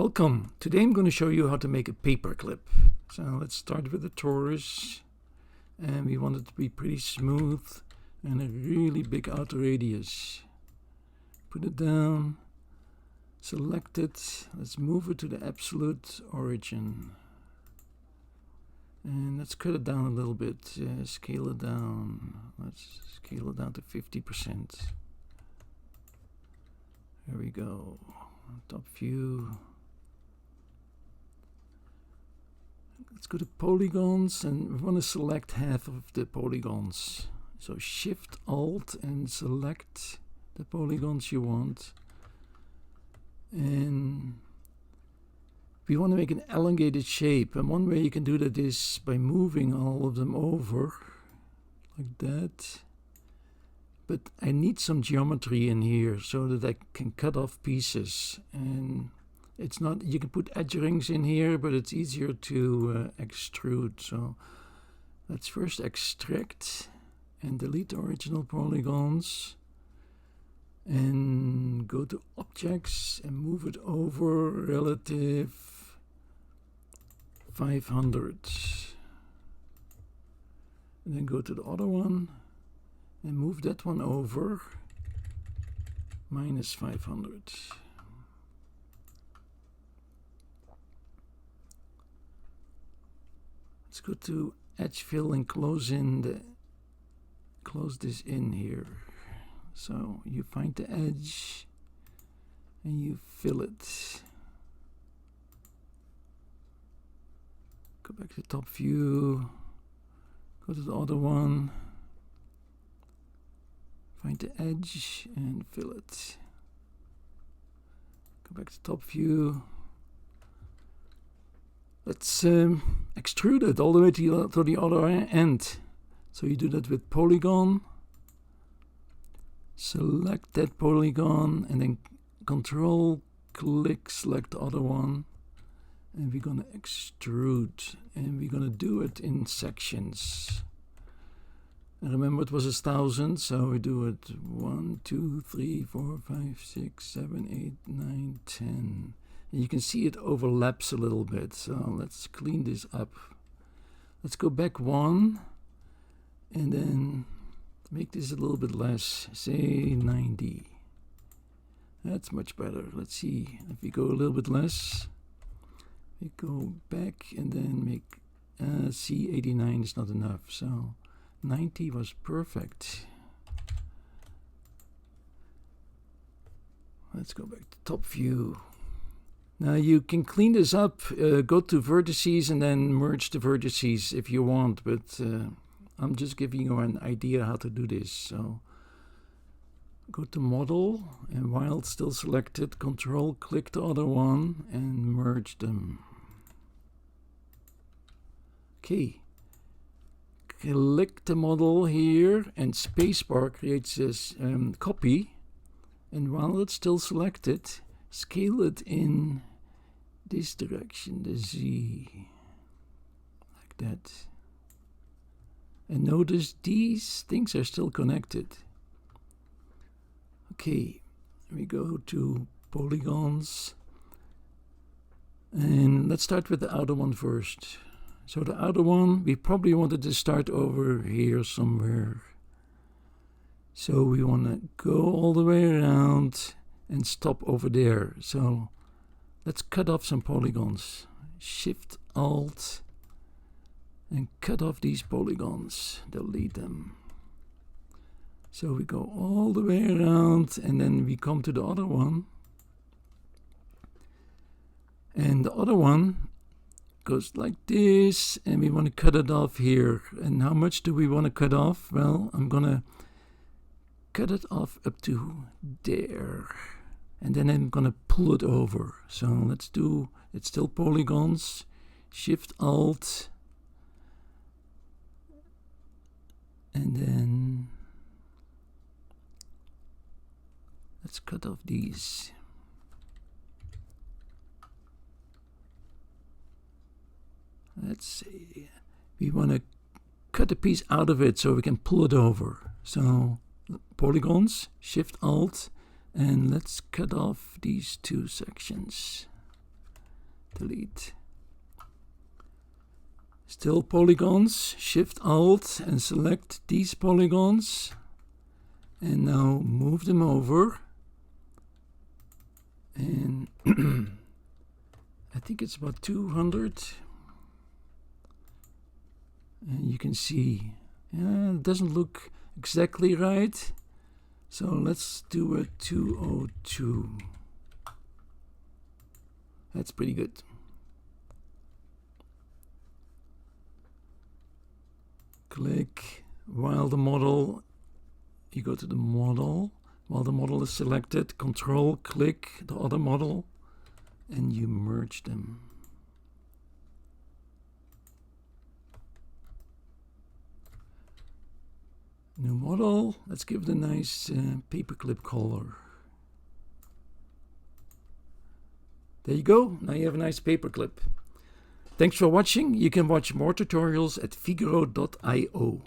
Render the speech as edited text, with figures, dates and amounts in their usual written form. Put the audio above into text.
Welcome! Today I'm going to show you how to make a paperclip. So let's start with the torus, and we want it to be pretty smooth and a really big outer radius. Put it down, select it, let's move it to the absolute origin. And let's cut it down a little bit, scale it down. Let's scale it down to 50%. There we go. Top view. Let's go to polygons, and we want to select half of the polygons. So Shift Alt and select the polygons you want. And we want to make an elongated shape, and one way you can do that is by moving all of them over like that. But I need some geometry in here so that I can cut off pieces. And it's not, you can put edge rings in here, but it's easier to extrude. So let's first extract and delete the original polygons. And go to objects and move it over relative 500. And then go to the other one and move that one over minus 500. Let's go to edge fill and close this in here. So you find the edge and you fill it. Go back to top view, go to the other one, find the edge and fill it. Go back to top view. Let's extrude it all the way to the other end. So you do that with polygon. Select that polygon and then Control click, select the other one, and we're gonna extrude, and we're gonna do it in sections. And remember, it was 1,000, so we do it 1, 2, 3, 4, 5, 6, 7, 8, 9, 10. And you can see it overlaps a little bit, so let's clean this up. Let's go back 1 and then make this a little bit less, say 90. That's much better. Let's see if we go a little bit less. We go back and then make, see, 89 is not enough, so 90 was perfect. Let's go back to top view. Now you can clean this up, go to vertices and then merge the vertices if you want, but I'm just giving you an idea how to do this. So go to model, and while it's still selected, Control click the other one and merge them. Okay, click the model here, and spacebar creates this copy, and while it's still selected, scale it in this direction, the Z, like that. And notice these things are still connected. Okay, we go to polygons. And let's start with the outer one first. So the outer one, we probably wanted to start over here somewhere. So we want to go all the way around and stop over there. So let's cut off some polygons. Shift Alt and cut off these polygons, delete them. So we go all the way around, and then we come to the other one. And the other one goes like this, and we want to cut it off here. And how much do we want to cut off? Well, I'm gonna cut it off up to there. And then I'm gonna pull it over. So let's do, it's still polygons, Shift Alt, and then let's cut off these. Let's see, we want to cut a piece out of it so we can pull it over. So polygons, Shift Alt, and let's cut off these two sections. delete. Still polygons, Shift Alt and select these polygons. And now move them over. And I think it's about 200. And you can see, it doesn't look exactly right. So let's do a 202. That's pretty good. Click while the model, you go to the model, while the model is selected, Control click the other model, and you merge them. New model, let's give it a nice paperclip color. There you go, now you have a nice paperclip. Thanks for watching. You can watch more tutorials at figuro.io.